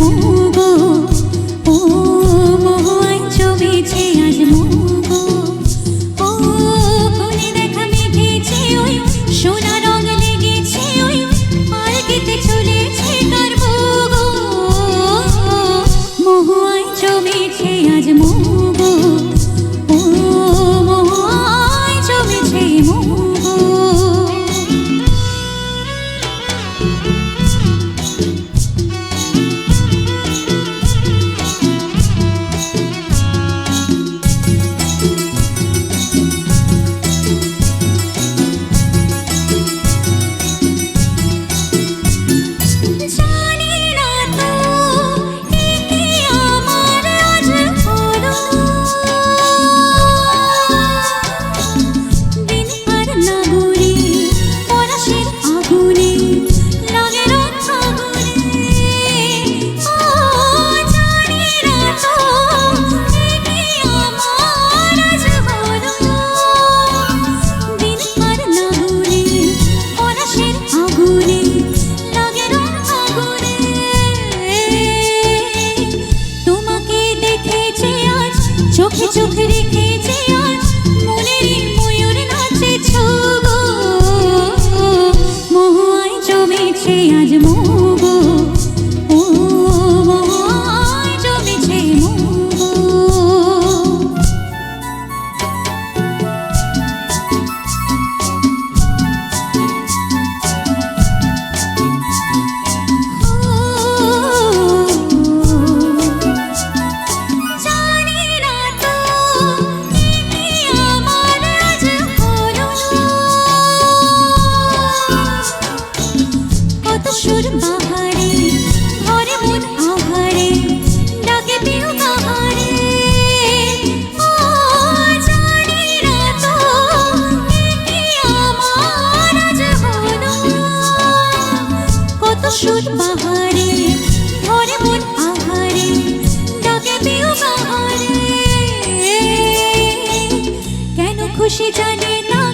মোগো, ও মহুয়ায় জমেছে আজ মোগো। ও কোণে দেখা মেঘেছে ওই সোনা রং লেগেছে ওই পালকিতে চলেছে কার মোগো, মহুয়ায় জমেছে আজ মোগো, ও মহুয়ায় জমেছে মোগো। চোখে চোখে রেখেছে আজ মনের ময়ূর নাচেছো গো, মহুয়ায় জমেছে আজ মোগো, ও মহুয়ায় জমেছে মোগো। সুর বাহারে ভরে মন আহারে ডাকে বিয়োগ আহারে, কেন খুশি জানে না